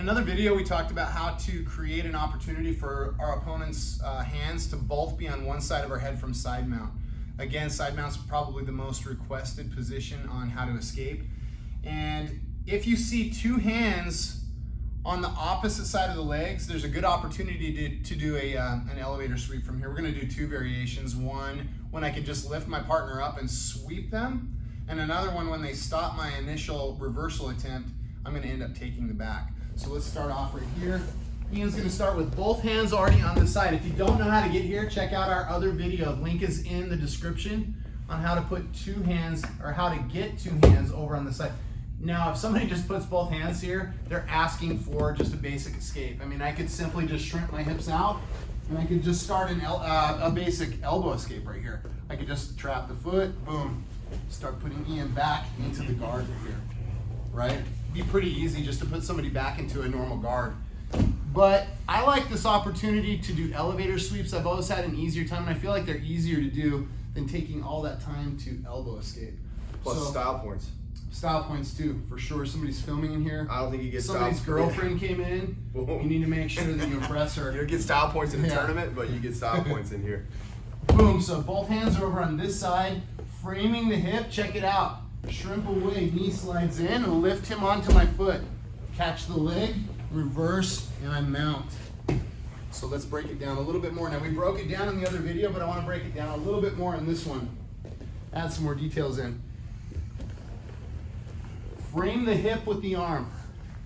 another video, we talked about how to create an opportunity for our opponent's hands to both be on one side of our head from side mount. Again, side mount's probably the most requested position on how to escape. And if you see two hands on the opposite side of the legs, there's a good opportunity to do an elevator sweep from here. We're gonna do two variations. One, when I can just lift my partner up and sweep them, and another one when they stop my initial reversal attempt, I'm gonna end up taking the back. So let's start off right here. Ian's gonna start with both hands already on the side. If you don't know how to get here, check out our other video. Link is in the description on how to put two hands, or how to get two hands over on the side. Now, if somebody just puts both hands here, they're asking for just a basic escape. I mean, I could simply just shrimp my hips out, and I could just start a basic elbow escape right here. I could just trap the foot, boom, start putting Ian back into the guard right here, right? Be pretty easy just to put somebody back into a normal guard. But I like this opportunity to do elevator sweeps. I've always had an easier time, and I feel like they're easier to do than taking all that time to elbow escape. Plus style points. Style points too, for sure. Somebody's filming in here. I don't think you get Somebody's style girlfriend came in. Boom. You need to make sure that you impress her. You don't get style points in the Yeah. tournament, but you get style points in here. Boom, so both hands are over on this side, framing the hip, check it out. Shrimp away, knee slides in, and lift him onto my foot. Catch the leg, reverse, and I mount. So let's break it down a little bit more. Now, we broke it down in the other video, but I want to break it down a little bit more in this one. Add some more details in. Frame the hip with the arm.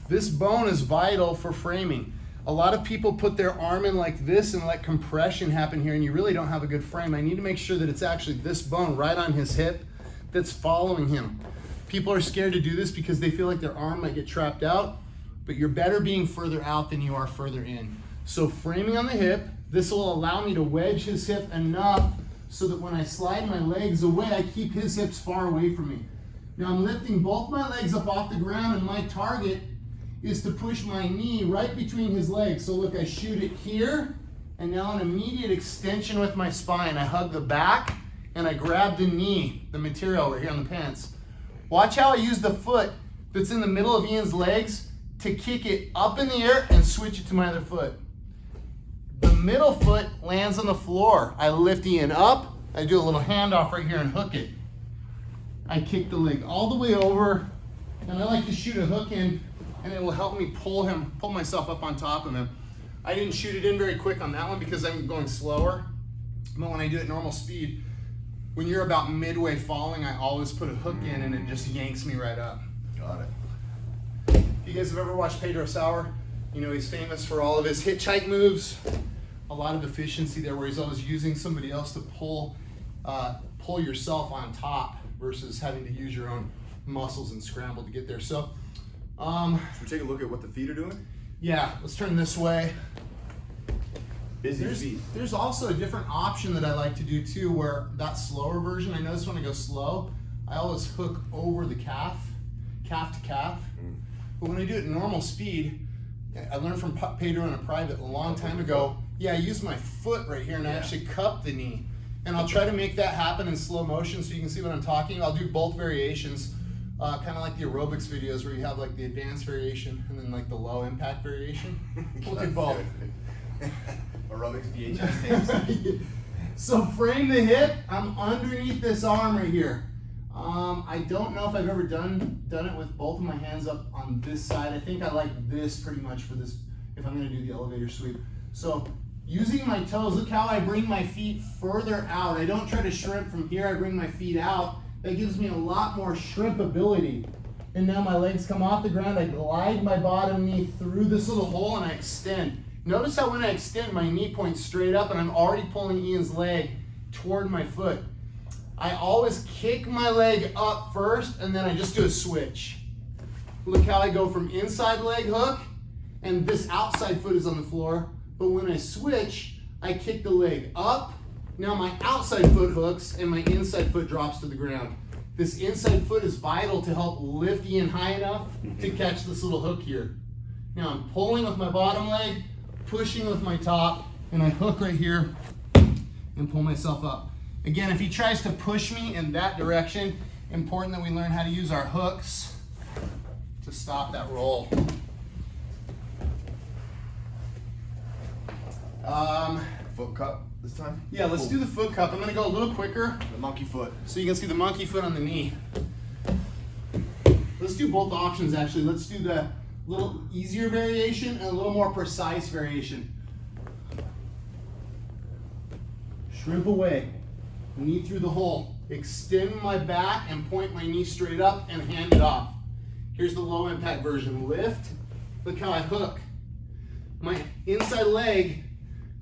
This bone is vital for framing. A lot of people put their arm in like this and let compression happen here, and you really don't have a good frame. I need to make sure that it's actually this bone right on his hip that's following him. People are scared to do this because they feel like their arm might get trapped out, but you're better being further out than you are further in. So framing on the hip, this will allow me to wedge his hip enough so that when I slide my legs away, I keep his hips far away from me. Now I'm lifting both my legs up off the ground, and my target is to push my knee right between his legs. So look, I shoot it here, and now an immediate extension with my spine. I hug the back, and I grab the knee, the material right here on the pants. Watch how I use the foot that's in the middle of Ian's legs to kick it up in the air and switch it to my other foot. The middle foot lands on the floor. I lift Ian up, I do a little handoff right here and hook it. I kick the leg all the way over, and I like to shoot a hook in, and it will help me pull myself up on top of him. I didn't shoot it in very quick on that one because I'm going slower, but when I do it normal speed, when you're about midway falling, I always put a hook in, and it just yanks me right up. Got it. If you guys have ever watched Pedro Sauer, you know he's famous for all of his hitchhike moves. A lot of efficiency there where he's always using somebody else to pull yourself on top versus having to use your own muscles and scramble to get there. So, Should we take a look at what the feet are doing? yeah, let's turn this way. Busy feet. There's also a different option that I like to do too, where that slower version, I notice when I go slow, I always hook over the calf to calf. But when I do it normal speed, I learned from Pedro in a private a long time ago. Yeah, I use my foot right here, and I actually cup the knee. And I'll try to make that happen in slow motion so you can see what I'm talking. I'll do both variations, kind of like the aerobics videos where you have like the advanced variation and then like the low impact variation. We'll do both. Aerobics VHS tapes. So frame the hip, I'm underneath this arm right here. I don't know if I've ever done it with both of my hands up on this side. I think I like this pretty much for this, if I'm gonna do the elevator sweep. So using my toes, look how I bring my feet further out. I don't try to shrimp from here, I bring my feet out. That gives me a lot more shrimpability. And now my legs come off the ground, I glide my bottom knee through this little hole and I extend. Notice how when I extend, my knee points straight up and I'm already pulling Ian's leg toward my foot. I always kick my leg up first and then I just do a switch. Look how I go from inside leg hook and this outside foot is on the floor. But when I switch, I kick the leg up. Now my outside foot hooks and my inside foot drops to the ground. This inside foot is vital to help lift Ian high enough to catch this little hook here. Now I'm pulling with my bottom leg, pushing with my top, and I hook right here and pull myself up. Again, if he tries to push me in that direction, important that we learn how to use our hooks to stop that roll. Foot cup this time? Yeah, let's do the foot cup. I'm gonna go a little quicker The monkey foot. so you can see the monkey foot on the knee. Let's do both options actually. Let's do the little easier variation and a little more precise variation. Shrimp away, knee through the hole. Extend my back and point my knee straight up and hand it off. Here's the low impact version. Lift, look how I hook. My inside leg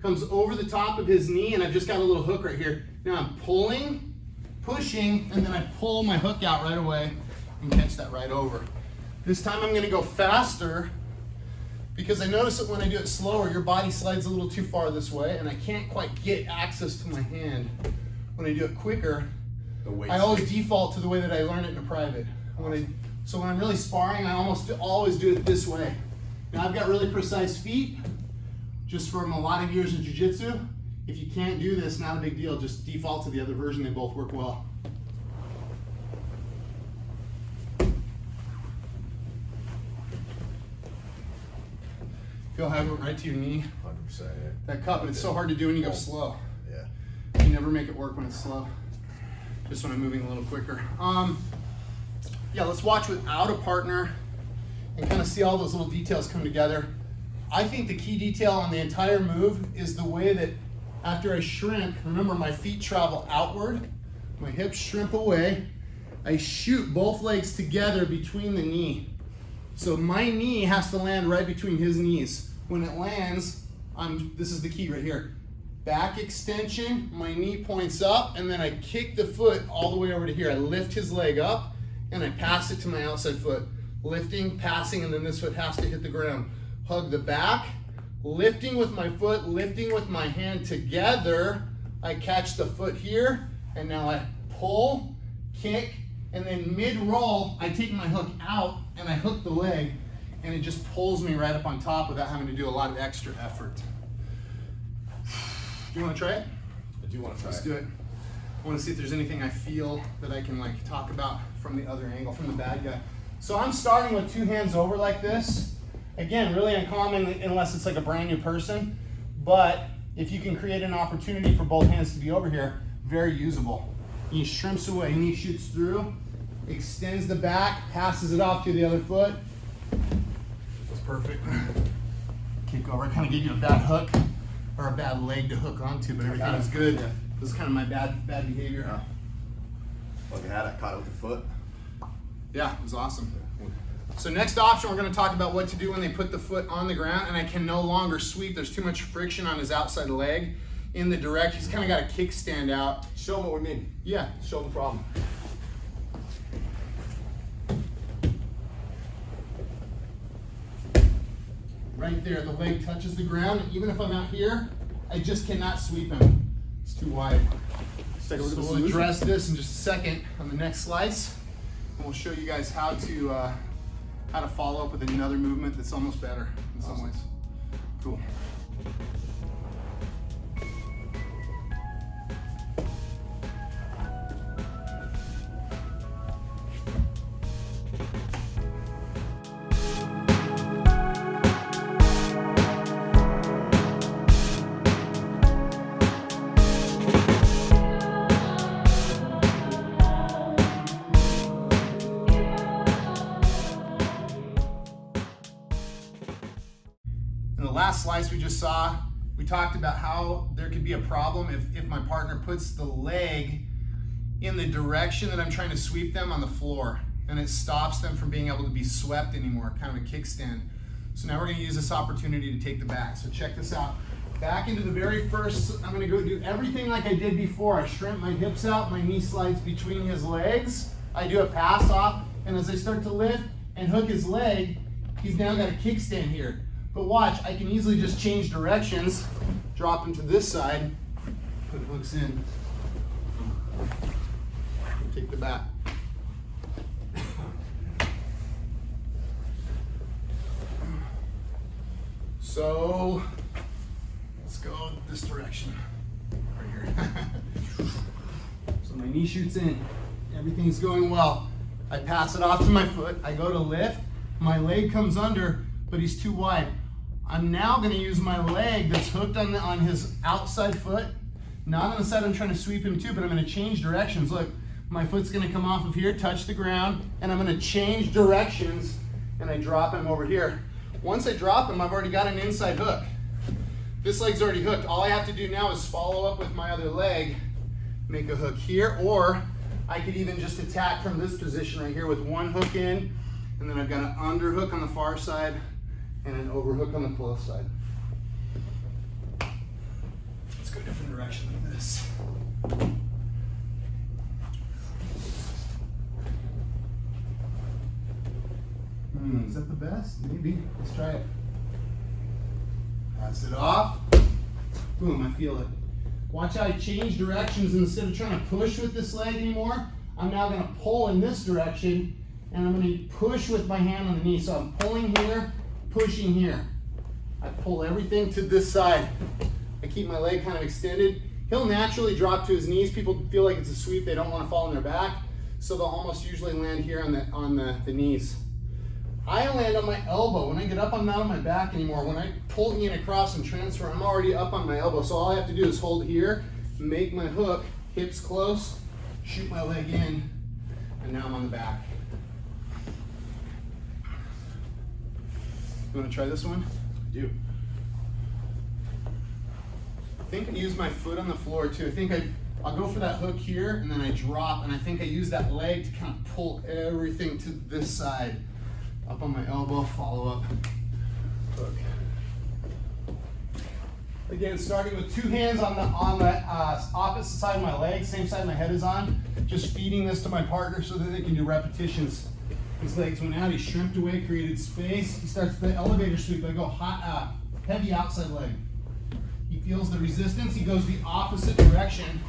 comes over the top of his knee and I've just got a little hook right here. Now I'm pulling, pushing, and then I pull my hook out right away and catch that right over. This time I'm gonna go faster because I notice that when I do it slower, your body slides a little too far this way and I can't quite get access to my hand. When I do it quicker, I always default to the way that I learned it in a private. So when I'm really sparring, I almost always do it this way. Now I've got really precise feet, just from a lot of years of jiu-jitsu. If you can't do this, not a big deal, just default to the other version, they both work well. Feel how I went right to your knee? 100%. That cup, and it's so hard to do when you go slow. Yeah. You never make it work when it's slow. Just when I'm moving a little quicker. Yeah, let's watch without a partner and kind of see all those little details come together. I think the key detail on the entire move is the way that after I shrimp, remember my feet travel outward, my hips shrimp away, I shoot both legs together between the knee. So my knee has to land right between his knees. When it lands, this is the key right here. Back extension, my knee points up, and then I kick the foot all the way over to here. I lift his leg up, and I pass it to my outside foot. Lifting, passing, and then this foot has to hit the ground. Hug the back, lifting with my foot, lifting with my hand together. I catch the foot here, and now I pull, kick, and then mid-roll, I take my hook out, and I hook the leg, and it just pulls me right up on top without having to do a lot of extra effort. Do you want to try it? I do want to try Let's it. do it. I want to see if there's anything I feel that I can like talk about from the other angle, from the bad guy. So I'm starting with two hands over like this. Again, really uncommon unless it's like a brand new person, but if you can create an opportunity for both hands to be over here, very usable. He shrimps away, knee shoots through, extends the back, passes it off to the other foot. That's perfect. Kick over, I kind of gave you a bad hook, or a bad leg to hook onto, but everything is good. Yeah. This is kind of my bad behavior. Yeah. Look at that, I caught it with the foot. Yeah, it was awesome. So next option, we're going to talk about what to do when they put the foot on the ground and I can no longer sweep. There's too much friction on his outside leg in the direct. He's kind of got a kickstand out. Show them what we mean. Yeah, show him the problem. Right there, the leg touches the ground. And even if I'm out here, I just cannot sweep him. It's too wide. Take a look at So the we'll solution. address this in just a second on the next slice, and we'll show you guys how to follow up with another movement that's almost better in some ways. Cool. In the last slice we just saw, we talked about how there could be a problem if my partner puts the leg in the direction that I'm trying to sweep them on the floor, and it stops them from being able to be swept anymore, kind of a kickstand. So now we're going to use this opportunity to take the back. So check this out. Back into the very first, I'm going to go do everything like I did before. I shrimp my hips out, my knee slides between his legs. I do a pass off, and as I start to lift and hook his leg, he's now got a kickstand here. But watch, I can easily just change directions, drop him to this side, put hooks in, take the back. So, let's go this direction, right here. So my knee shoots in, everything's going well. I pass it off to my foot, I go to lift, my leg comes under, but he's too wide. I'm now gonna use my leg that's hooked on his outside foot, not on the side I'm trying to sweep him to, but I'm gonna change directions. Look, my foot's gonna come off of here, touch the ground, and I'm gonna change directions, and I drop him over here. Once I drop him, I've already got an inside hook. This leg's already hooked. All I have to do now is follow up with my other leg, make a hook here, or I could even just attack from this position right here with one hook in, and then I've got an underhook on the far side and an overhook on the close side. Let's go a different direction like this. Is that the best? Maybe. Let's try it. Pass it off. Boom, I feel it. Watch how I change directions. Instead of trying to push with this leg anymore, I'm now going to pull in this direction, and I'm going to push with my hand on the knee. So I'm pulling here, pushing here. I pull everything to this side. I keep my leg kind of extended. He'll naturally drop to his knees. People feel like it's a sweep. They don't want to fall on their back. So they'll almost usually land here on the knees. I land on my elbow. When I get up, I'm not on my back anymore. When I pull in across and transfer, I'm already up on my elbow. So all I have to do is hold here, make my hook, hips close, shoot my leg in, and now I'm on the back. You want to try this one? I do. I think I use my foot on the floor too. I think I'll go for that hook here, and then I drop, and I think I use that leg to kind of pull everything to this side. Up on my elbow, follow up, hook. Again, starting with two hands on the opposite side of my leg, same side my head is on. Just feeding this to my partner so that they can do repetitions. His legs went out, he shrimped away, created space. He starts the elevator sweep. I go heavy outside leg. He feels the resistance. He goes the opposite direction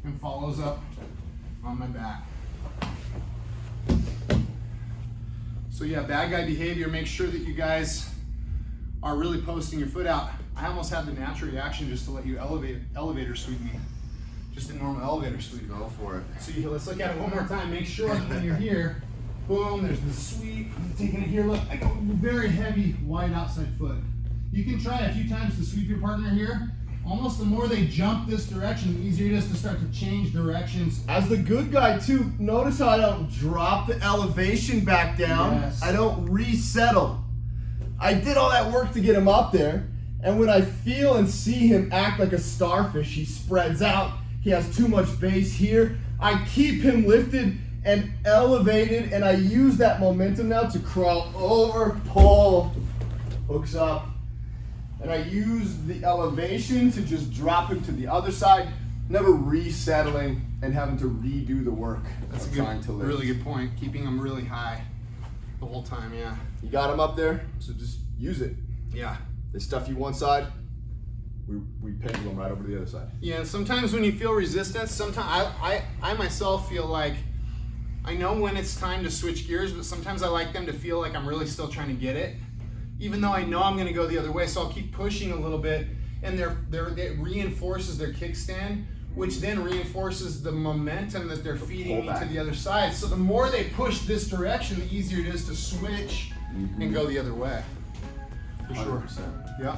and follows up on my back. So yeah, bad guy behavior, make sure that you guys are really posting your foot out. I almost had the natural reaction just to let you elevator sweep me. Just a normal elevator sweep. Go for it. So let's look at it one more time. Make sure that when you're here, boom, there's the sweep. I'm taking it here, look, I go very heavy, wide outside foot. You can try a few times to sweep your partner here. Almost the more they jump this direction, the easier it is to start to change directions. As the good guy too, notice how I don't drop the elevation back down. Yes. I don't resettle. I did all that work to get him up there, and when I feel and see him act like a starfish, he spreads out, he has too much base here, I keep him lifted and elevated, and I use that momentum now to crawl over, pull, hooks up. And I use the elevation to just drop him to the other side, never resettling and having to redo the work. That's of a trying to lift. really good point. Keeping them really high the whole time, yeah. You got him up there, so just use it. Yeah. They stuff you one side, we pendulum right over to the other side. Yeah, and sometimes when you feel resistance, sometimes I myself feel like I know when it's time to switch gears, but sometimes I like them to feel like I'm really still trying to get it, even though I know I'm going to go the other way. So I'll keep pushing a little bit, and it reinforces their kickstand, which then reinforces the momentum that they're feeding me to the other side. So the more they push this direction, the easier it is to switch and go the other way. For sure. 100%. Yeah.